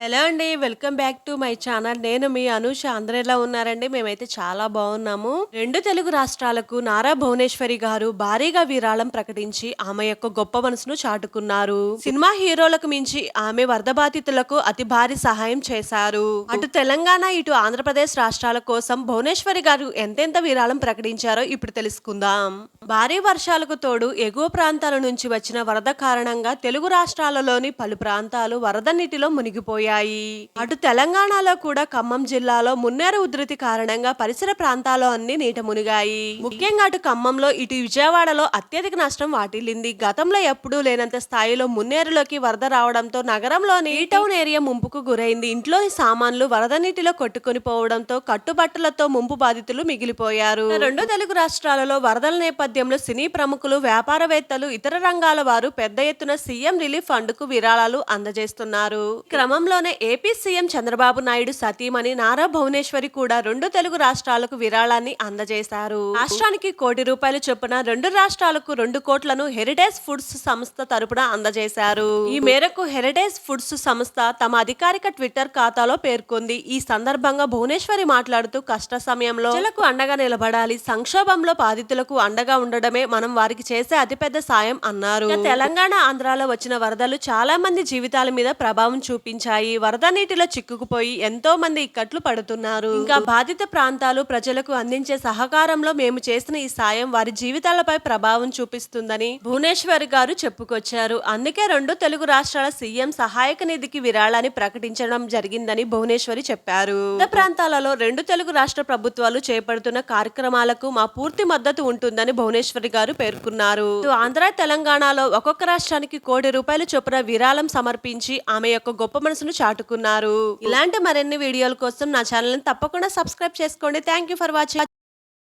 Hello అండి. Welcome back to my channel. నేను మీ అనూష. అందరూ ఎలా ఉన్నారండి? మేమైతే చాలా బాగున్నాము. 2 తెలుగు రాష్ట్రాలకు నారా భువనేశ్వరి గారు భారీగా విరాళం ప్రకటించి ఆమె యొక్క గొప్ప మనసును చాటుకున్నారు. సినిమా హీరోలకు మించి ఆమె వరద బాధితులకు అతి భారీ సహాయం చేశారు. అటు తెలంగాణ, ఇటు ఆంధ్రప్రదేశ్ రాష్ట్రాల కోసం భువనేశ్వరి గారు ఎంతెంత విరాళం ప్రకటించారో ఇప్పుడు తెలుసుకుందాం. భారీ వర్షాలకు తోడు ఎగువ ప్రాంతాల నుంచి వచ్చిన వరద కారణంగా తెలుగు రాష్ట్రాలలోని పలు ప్రాంతాలు వరద నీటిలో మునిగిపోయాయి. అటు తెలంగాణలో కూడా ఖమ్మం జిల్లాలో మున్నేరు ఉధృతి కారణంగా పరిసర ప్రాంతాల్లో అన్ని నీట మునిగాయి. ముఖ్యంగా అటు ఖమ్మంలో, ఇటు విజయవాడలో అత్యధిక నష్టం వాటిల్లింది. గతంలో ఎప్పుడూ లేనంత స్థాయిలో మున్నేరులోకి వరద రావడంతో నగరంలోని ఈ టౌన్ ఏరియా ముంపుకు గురైంది. ఇంట్లోని సామాన్లు వరద నీటిలో కొట్టుకుని పోవడంతో కట్టుబట్టలతో ముంపు బాధితులు మిగిలిపోయారు. 2 తెలుగు రాష్ట్రాలలో వరదల నేపథ్యంలో సినీ ప్రముఖులు, వ్యాపారవేత్తలు, ఇతర రంగాల వారు పెద్ద ఎత్తున సీఎం రిలీఫ్ ఫండ్ కు విరాళాలు అందజేస్తున్నారు. క్రమంలోనే ఏపీ సీఎం చంద్రబాబు నాయుడు సతీమణి నారా భువనేశ్వరి కూడా 2 తెలుగు రాష్ట్రాలకు విరాళాన్ని అందజేశారు. రాష్ట్రానికి ₹1,00,00,000 చొప్పున 2 రాష్ట్రాలకు 2 కోట్లను హెరిటేజ్ ఫుడ్స్ సంస్థ తరపున అందజేశారు. ఈ మేరకు హెరిటేజ్ ఫుడ్స్ సంస్థ తమ అధికారిక ట్విట్టర్ ఖాతాలో పేర్కొంది. ఈ సందర్భంగా భువనేశ్వరి మాట్లాడుతూ కష్ట సమయంలో ప్రజలకు అండగా నిలబడాలి, సంక్షోభంలో బాధితులకు అండగా ఉండడమే మనం వారికి చేసే అతిపెద్ద సాయం అన్నారు. తెలంగాణ, ఆంధ్రాలో వచ్చిన వరదలు చాలా మంది జీవితాల మీద ప్రభావం చూపించాయి. వరద నీటిలో చిక్కుకుపోయి ఎంతో మంది ఇక్కట్లు పడుతున్నారు. ఇంకా బాధిత ప్రాంతాలు ప్రజలకు అందించే సహకారంలో మేము చేసిన ఈ సాయం వారి జీవితాలపై ప్రభావం చూపిస్తుందని భువనేశ్వరి గారు చెప్పుకొచ్చారు. అందుకే 2 తెలుగు రాష్ట్రాల సీఎం సహాయక నిధికి విరాళాన్ని ప్రకటించడం జరిగిందని భువనేశ్వరి చెప్పారు. వివిధ ప్రాంతాలలో 2 తెలుగు రాష్ట్ర ప్రభుత్వాలు చేపడుతున్న కార్యక్రమాలకు మా పూర్తి మద్దతు ఉంటుందని భువనేశ్వరి గారు పేర్కొన్నారు. ఆంధ్ర, తెలంగాణలో ఒక్కొక్క రాష్ట్రానికి ₹1,00,00,000 చొప్పున విరాళం సమర్పించి ఆమె యొక్క గొప్ప మనసును చాటుకున్నారు. ఇలాంటి మరిన్ని వీడియోల కోసం నా ఛానల్ ని తప్పకుండా సబ్స్క్రైబ్ చేసుకోండి. Thank you for watching.